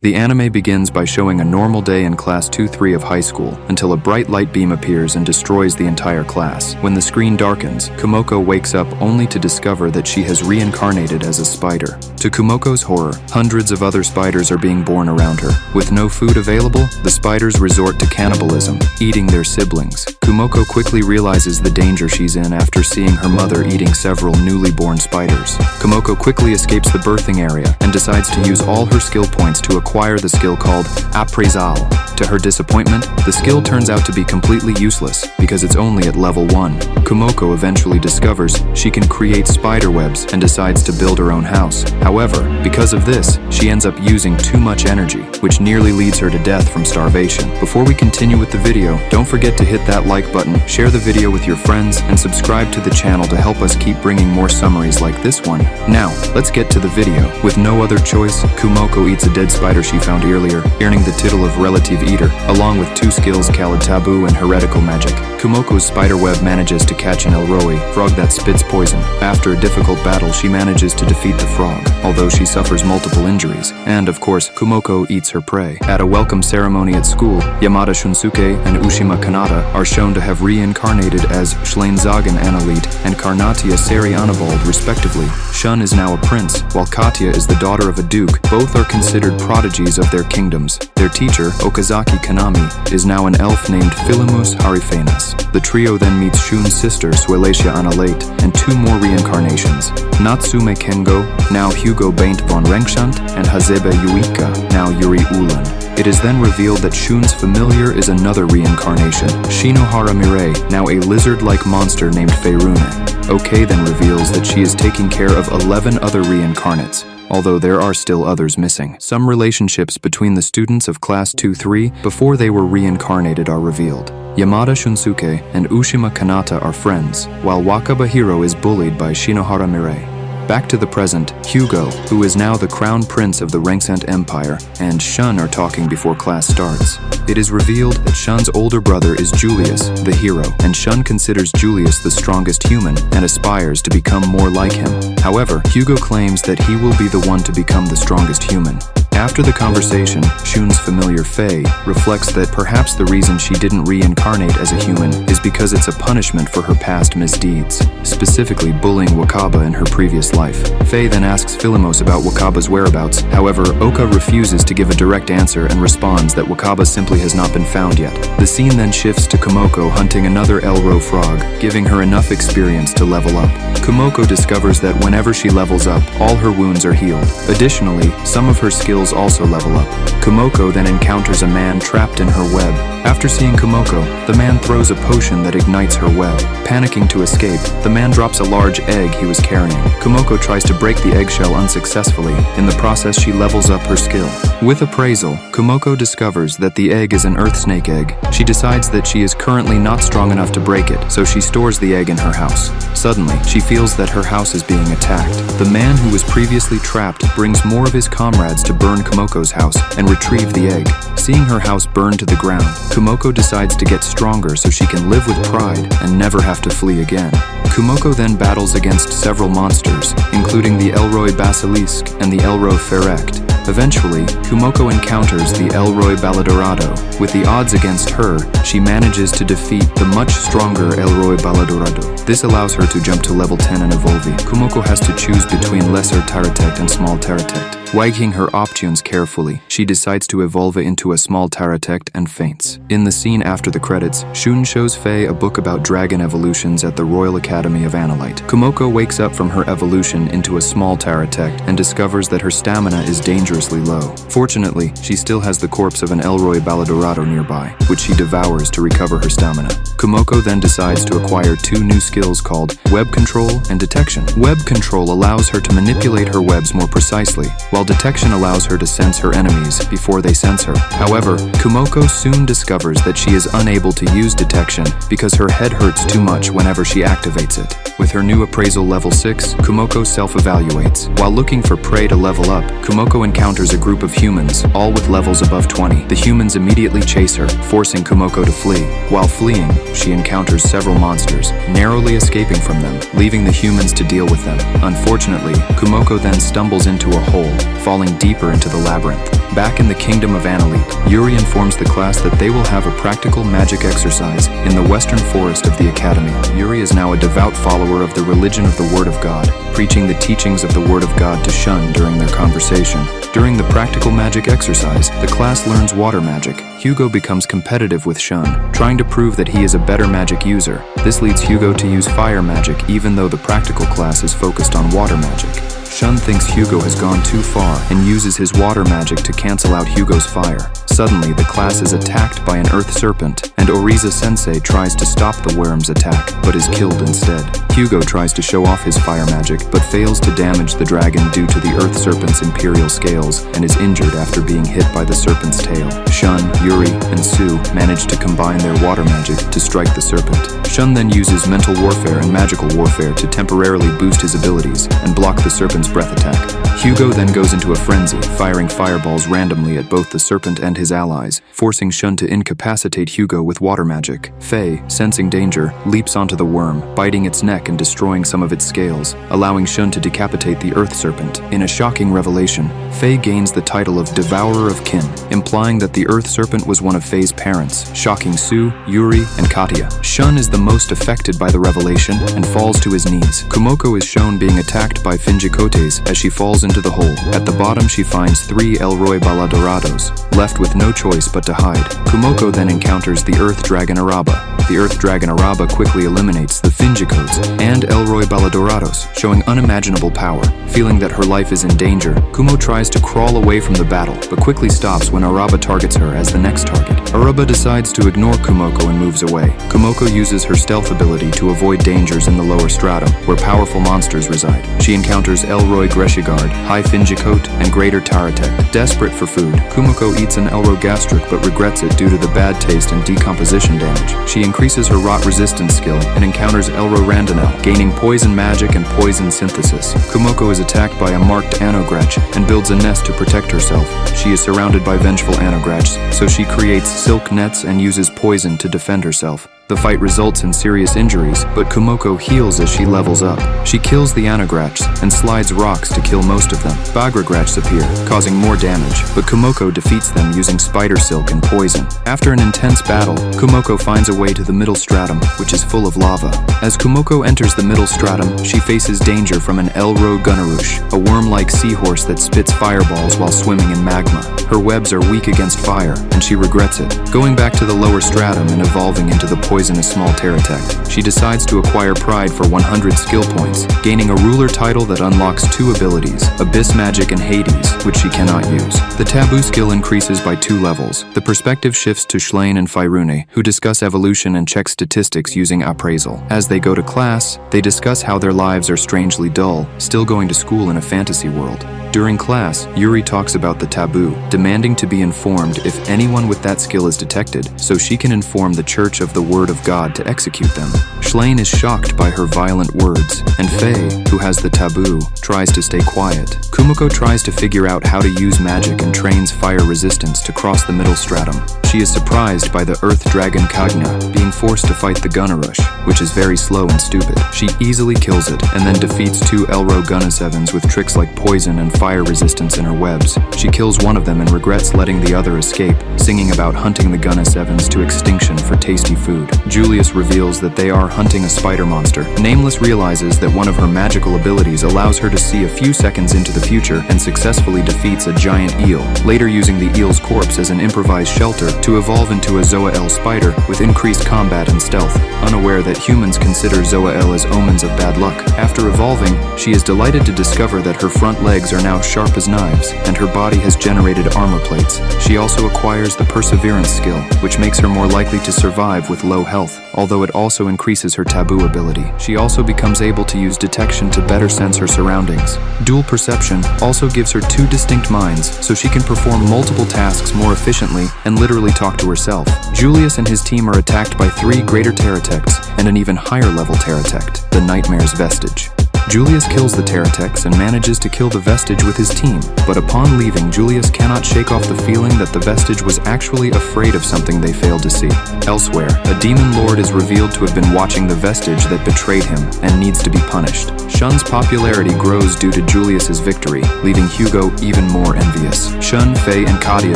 The anime begins by showing a normal day in Class 2-3 of high school until a bright light beam appears and destroys the entire class. When the screen darkens, Kumoko wakes up only to discover that she has reincarnated as a spider. To Kumoko's horror, hundreds of other spiders are being born around her. With no food available, the spiders resort to cannibalism, eating their siblings. Kumoko quickly realizes the danger she's in after seeing her mother eating several newly born spiders. Kumoko quickly escapes the birthing area and decides to use all her skill points to acquire the skill called Appraisal. To her disappointment, the skill turns out to be completely useless because it's only at level 1. Kumoko eventually discovers she can create spider webs and decides to build her own house. However, because of this, she ends up using too much energy, which nearly leads her to death from starvation. Before we continue with the video, don't forget to hit that like button, share the video with your friends, and subscribe to the channel to help us keep bringing more summaries like this one. Now, let's get to the video. With no other choice, Kumoko eats a dead spider she found earlier, earning the title of Relative Eater, along with 2 skills called Taboo and Heretical Magic. Kumoko's spider web manages to catch an Elroi, frog that spits poison. After a difficult battle, she manages to defeat the frog, although she suffers multiple injuries. And of course, Kumoko eats her prey. At a welcome ceremony at school, Yamada Shunsuke and Ushima Kanata are shown to have reincarnated as Schleinzagen Annelite and Karnatia Seri Anabald, respectively. Shun is now a prince, while Katya is the daughter of a duke. Both are considered prodigies of their kingdoms. Their teacher, Okazaki Kanami, is now an elf named Philemus Hariphanes. The trio then meets Shun's sister, Suelecia Analate, and 2 more reincarnations, Natsume Kengo, now Hugo Baint von Renkshant, and Hazebe Yuika, now Yuri Ulan. It is then revealed that Shun's familiar is another reincarnation, Shinohara Mirai, now a lizard-like monster named Feirune. OK then reveals that she is taking care of 11 other reincarnates, although there are still others missing. Some relationships between the students of Class 2-3 before they were reincarnated are revealed. Yamada Shunsuke and Ushima Kanata are friends, while Wakaba Hiro is bullied by Shinohara Mirai. Back to the present, Hugo, who is now the crown prince of the Rengsant Empire, and Shun are talking before class starts. It is revealed that Shun's older brother is Julius, the hero, and Shun considers Julius the strongest human and aspires to become more like him. However, Hugo claims that he will be the one to become the strongest human. After the conversation, Shun's familiar Faye reflects that perhaps the reason she didn't reincarnate as a human is because it's a punishment for her past misdeeds, specifically bullying Wakaba in her previous life. Faye then asks Philemus about Wakaba's whereabouts. However, Oka refuses to give a direct answer and responds that Wakaba simply has not been found yet. The scene then shifts to Kumoko hunting another Elro frog, giving her enough experience to level up. Kumoko discovers that whenever she levels up, all her wounds are healed. Additionally, some of her skills also level up. Kumoko then encounters a man trapped in her web. After seeing Kumoko, the man throws a potion that ignites her web. Panicking to escape, the man drops a large egg he was carrying. Kumoko tries to break the eggshell unsuccessfully. In the process, she levels up her skill. With appraisal, Kumoko discovers that the egg is an earth snake egg. She decides that she is currently not strong enough to break it, so she stores the egg in her house. Suddenly, she feels that her house is being attacked. The man who was previously trapped brings more of his comrades to burn Kumoko's house and retrieve the egg. Seeing her house burn to the ground, Kumoko decides to get stronger so she can live with pride and never have to flee again. Kumoko then battles against several monsters, including the Elroi Basilisk and the Elro Ferrect. Eventually, Kumoko encounters the Elroi Baladorado. With the odds against her, she manages to defeat the much stronger Elroi Baladorado. This allows her to jump to level 10 and Evolve. Kumoko has to choose between Lesser Taratect and Small Taratect. Weighing her options carefully, she decides to evolve into a Small Taratect and faints. In the scene after the credits, Shun shows Faye a book about dragon evolutions at the Royal Academy of Analite. Kumoko wakes up from her evolution into a Small Taratect and discovers that her stamina is dangerously low. Fortunately, she still has the corpse of an Elroi Baladorado nearby, which she devours to recover her stamina. Kumoko then decides to acquire 2 new skills called Web Control and Detection. Web Control allows her to manipulate her webs more precisely, while Detection allows her to sense her enemies before they sense her. However, Kumoko soon discovers that she is unable to use Detection because her head hurts too much whenever she activates it. With her new appraisal level 6, Kumoko self-evaluates. While looking for prey to level up, Kumoko encounters a group of humans, all with levels above 20. The humans immediately chase her, forcing Kumoko to flee. While fleeing, she encounters several monsters, narrowly escaping from them, leaving the humans to deal with them. Unfortunately, Kumoko then stumbles into a hole, falling deeper into the labyrinth. Back in the kingdom of Annelite, Yuri informs the class that they will have a practical magic exercise in the western forest of the academy. Yuri is now a devout follower of the religion of the Word of God, preaching the teachings of the Word of God to Shun during their conversation. During the practical magic exercise, the class learns water magic. Hugo becomes competitive with Shun, trying to prove that he is a better magic user. This leads Hugo to use fire magic even though the practical class is focused on water magic. Shun thinks Hugo has gone too far and uses his water magic to cancel out Hugo's fire. Suddenly, the class is attacked by an earth serpent, and Oriza-sensei tries to stop the worm's attack, but is killed instead. Hugo tries to show off his fire magic, but fails to damage the dragon due to the earth serpent's imperial scales, and is injured after being hit by the serpent's tail. Shun, Yuri, and Sue manage to combine their water magic to strike the serpent. Shun then uses mental warfare and magical warfare to temporarily boost his abilities and block the serpent's breath attack. Hugo then goes into a frenzy, firing fireballs randomly at both the serpent and his allies, forcing Shun to incapacitate Hugo with water magic. Faye, sensing danger, leaps onto the worm, biting its neck and destroying some of its scales, allowing Shun to decapitate the earth serpent. In a shocking revelation, Faye gains the title of Devourer of Kin, implying that the earth serpent was one of Faye's parents, shocking Sue, Yuri, and Katya. Shun is the most affected by the revelation and falls to his knees. Kumoko is shown being attacked by Finjikotes as she falls into the hole. At the bottom she finds 3 Elroy Baladorados, left with no choice but to hide. Kumoko then encounters the Earth Dragon Araba. The Earth Dragon Araba quickly eliminates the Finjikotes and Elroy Baladorados, showing unimaginable power. Feeling that her life is in danger, Kumo tries to crawl away from the battle, but quickly stops when Araba targets her as the next target. Araba decides to ignore Kumoko and moves away. Kumoko uses her stealth ability to avoid dangers in the lower stratum, where powerful monsters reside. She encounters Elroy Greshigard, High Finjikote, and Greater Taratek. Desperate for food, Kumoko eats an Elro gastric but regrets it due to the bad taste and decomposition damage. She increases her rot resistance skill and encounters Elro Randonel, gaining poison magic and poison synthesis. Kumoko is attacked by a marked Anograch and builds a nest to protect herself. She is surrounded by vengeful Anograchs, so she creates silk nets and uses poison to defend herself. The fight results in serious injuries, but Kumoko heals as she levels up. She kills the Anograchs and slides rocks to kill most of them. Bagrograchs appear, causing more damage, but Kumoko defeats them using spider silk and poison. After an intense battle, Kumoko finds a way to the middle stratum, which is full of lava. As Kumoko enters the middle stratum, she faces danger from an Elro Gunnarush, a worm-like seahorse that spits fireballs while swimming in magma. Her webs are weak against fire, and she regrets it. Going back to the lower stratum and evolving into the poisonous small Teratect, she decides to acquire Pride for 100 skill points, gaining a ruler title that unlocks 2 abilities, Abyss Magic and Hades, which she cannot use. The Taboo skill increases by 2 levels. The perspective shifts to Schlain and Firune, who discuss evolution and check statistics using appraisal. As they go to class, they discuss how their lives are strangely dull, still going to school in a fantasy world. During class, Yuri talks about the taboo, demanding to be informed if anyone with that skill is detected, so she can inform the Church of the Word of God to execute them. Schlain is shocked by her violent words, and Faye, who has the taboo, tries to stay quiet. Kumiko tries to figure out how to use magic and trains fire resistance to cross the middle stratum. She is surprised by the Earth Dragon Kagna being forced to fight the Gunnarush, which is very slow and stupid. She easily kills it, and then defeats 2 Elro Gunnasevens with tricks like poison and fire resistance in her webs. She kills one of them and regrets letting the other escape, singing about hunting the Gunnasevens to extinction for tasty food. Julius reveals that they are hunting a spider monster. Nameless realizes that one of her magical abilities allows her to see a few seconds into the future and successfully defeats a giant eel, later using the eel's corpse as an improvised shelter to evolve into a Zoa-El spider with increased combat and stealth, unaware that humans consider Zoa-El as omens of bad luck. After evolving, she is delighted to discover that her front legs are now sharp as knives, and her body has generated armor plates. She also acquires the Perseverance skill, which makes her more likely to survive with low health, although it also increases her taboo ability. She also becomes able to use detection to better sense her surroundings. Dual perception also gives her 2 distinct minds, so she can perform multiple tasks more efficiently and literally talk to herself. Julius and his team are attacked by 3 greater Teratects and an even higher level Teratect, the Nightmare's Vestige. Julius kills the Teratex and manages to kill the Vestige with his team, but upon leaving, Julius cannot shake off the feeling that the Vestige was actually afraid of something they failed to see. Elsewhere, a demon lord is revealed to have been watching the Vestige that betrayed him and needs to be punished. Shun's popularity grows due to Julius's victory, leaving Hugo even more envious. Shun, Faye, and Katia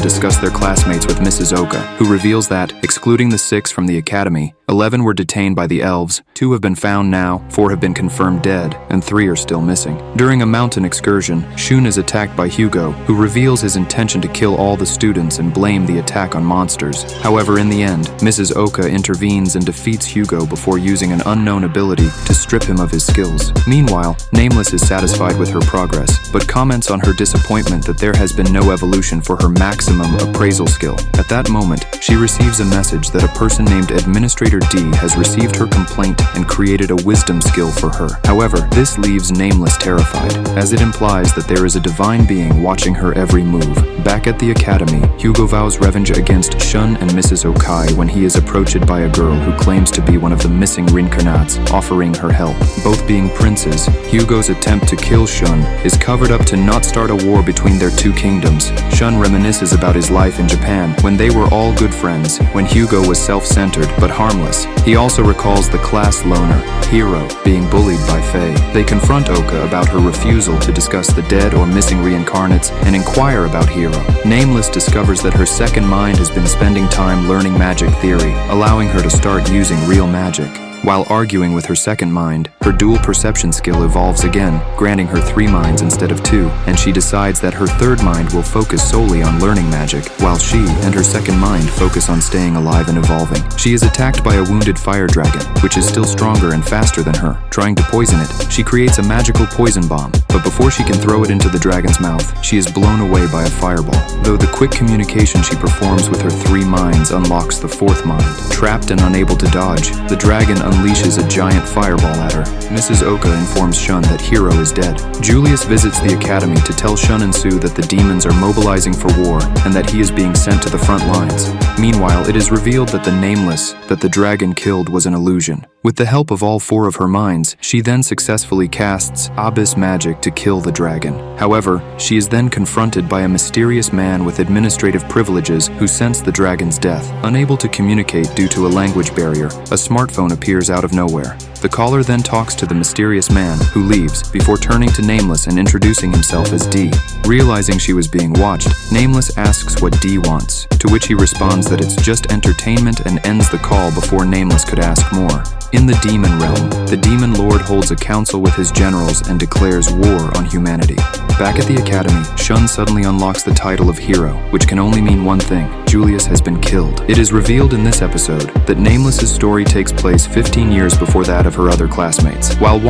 discuss their classmates with Mrs. Oka, who reveals that, excluding the 6 from the academy, 11 were detained by the elves, 2 have been found now, 4 have been confirmed dead, and 3 are still missing. During a mountain excursion, Shun is attacked by Hugo, who reveals his intention to kill all the students and blame the attack on monsters. However, in the end, Mrs. Oka intervenes and defeats Hugo before using an unknown ability to strip him of his skills. Meanwhile, Nameless is satisfied with her progress, but comments on her disappointment that there has been no evolution for her maximum appraisal skill. At that moment, she receives a message that a person named Administrator D has received her complaint and created a wisdom skill for her. However, this leaves Nameless terrified, as it implies that there is a divine being watching her every move. Back at the academy, Hugo vows revenge against Shun and Mrs. Okai when he is approached by a girl who claims to be one of the missing Reincarnates, offering her help. Both being princes, Hugo's attempt to kill Shun is covered up to not start a war between their 2 kingdoms. Shun reminisces about his life in Japan, when they were all good friends, when Hugo was self-centered but harmless. He also recalls the class loner, Hiro, being bullied by Faye. They confront Oka about her refusal to discuss the dead or missing reincarnates and inquire about Hiro. Nameless discovers that her second mind has been spending time learning magic theory, allowing her to start using real magic. While arguing with her second mind, her dual perception skill evolves again, granting her 3 minds instead of 2, and she decides that her third mind will focus solely on learning magic, while she and her second mind focus on staying alive and evolving. She is attacked by a wounded fire dragon, which is still stronger and faster than her. Trying to poison it, she creates a magical poison bomb, but before she can throw it into the dragon's mouth, she is blown away by a fireball. Though the quick communication she performs with her 3 minds unlocks the 4th mind. Trapped and unable to dodge, the dragon unleashes a giant fireball at her. Mrs. Oka informs Shun that Hiro is dead. Julius visits the academy to tell Shun and Sue that the demons are mobilizing for war and that he is being sent to the front lines. Meanwhile, it is revealed that the Nameless that the dragon killed was an illusion. With the help of all 4 of her minds, she then successfully casts Abyss magic to kill the dragon. However, she is then confronted by a mysterious man with administrative privileges who sense the dragon's death. Unable to communicate due to a language barrier, a smartphone appears out of nowhere. The caller then talks to the mysterious man, who leaves, before turning to Nameless and introducing himself as D. Realizing she was being watched, Nameless asks what D wants, to which he responds that it's just entertainment and ends the call before Nameless could ask more. In the demon realm, the demon lord holds a council with his generals and declares war on humanity. Back at the academy, Shun suddenly unlocks the title of hero, which can only mean one thing: Julius has been killed. It is revealed in this episode that Nameless's story takes place 15 years before that of her other classmates. While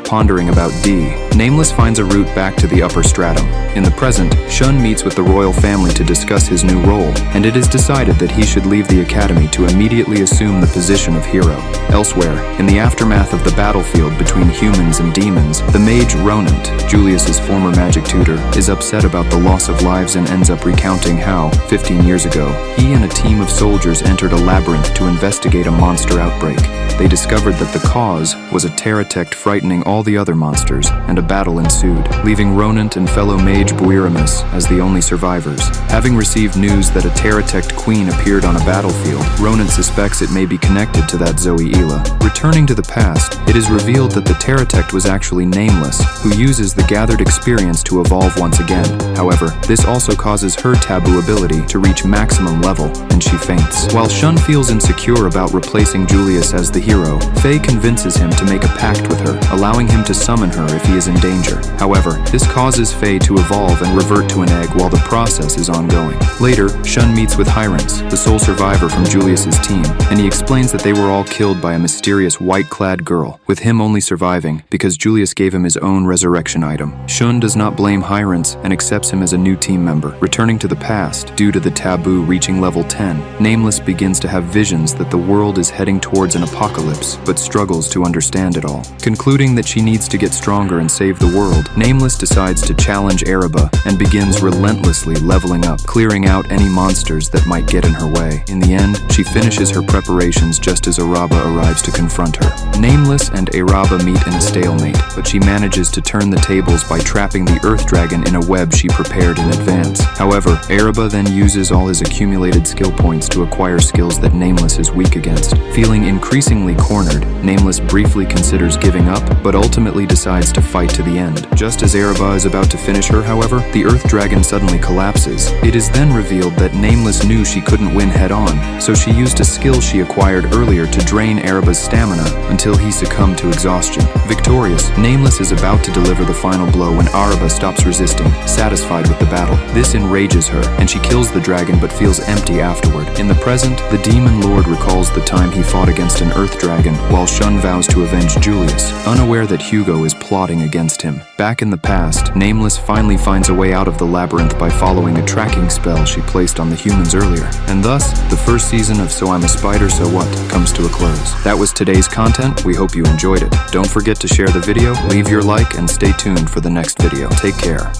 pondering about D, Nameless finds a route back to the upper stratum. In the present, Shun meets with the royal family to discuss his new role, and it is decided that he should leave the academy to immediately assume the position of hero. Elsewhere, in the aftermath of the battlefield between humans and demons, the mage Ronant, Julius's former magic tutor, is upset about the loss of lives and ends up recounting how, 15 years ago, he and a team of soldiers entered a labyrinth to investigate a monster outbreak. They discovered that the cause was a Teratect frightening all the other monsters, and a battle ensued, leaving Ronant and fellow mage Buiramus as the only survivors. Having received news that a Teratect queen appeared on a battlefield, Ronant suspects it may be connected to that Zoe Ela. Returning to the past, it is revealed that the Teratect was actually Nameless, who uses the gathered experience to evolve once again. However, this also causes her taboo ability to reach maximum level, and she faints. While Shun feels insecure about replacing Julius as the hero, Faye convinces him to make a pact with her, allowing him to summon her if he is in danger. However, this causes Faye to evolve and revert to an egg while the process is ongoing. Later, Shun meets with Hyrance, the sole survivor from Julius's team, and he explains that they were all killed by a mysterious white-clad girl, with him only surviving because Julius gave him his own resurrection item. Shun does not blame Hyrance and accepts him as a new team member. Returning to the past, due to the taboo reaching level 10, Nameless begins to have visions that the world is heading towards an apocalypse, but struggles to understand it all. Concluding that she needs to get stronger and save the world, Nameless decides to challenge Ereba and begins relentlessly leveling up, clearing out any monsters that might get in her way. In the end, she finishes her preparations just as Ereba arrives to to confront her. Nameless and Araba meet in a stalemate, but she manages to turn the tables by trapping the Earth Dragon in a web she prepared in advance. However, Araba then uses all his accumulated skill points to acquire skills that Nameless is weak against. Feeling increasingly cornered, Nameless briefly considers giving up, but ultimately decides to fight to the end. Just as Araba is about to finish her, however, the Earth Dragon suddenly collapses. It is then revealed that Nameless knew she couldn't win head-on, so she used a skill she acquired earlier to drain Araba's stamina until he succumbed to exhaustion. Victorious, Nameless is about to deliver the final blow when Araba stops resisting, satisfied with the battle. This enrages her, and she kills the dragon but feels empty afterward. In the present, the Demon Lord recalls the time he fought against an Earth Dragon, while Shun vows to avenge Julius, unaware that Hugo is plotting against him. Back in the past, Nameless finally finds a way out of the labyrinth by following a tracking spell she placed on the humans earlier. And thus, the first season of So I'm a Spider, So What comes to a close. That was today's content. We hope you enjoyed it. Don't forget to share the video, leave your like, and stay tuned for the next video. Take care.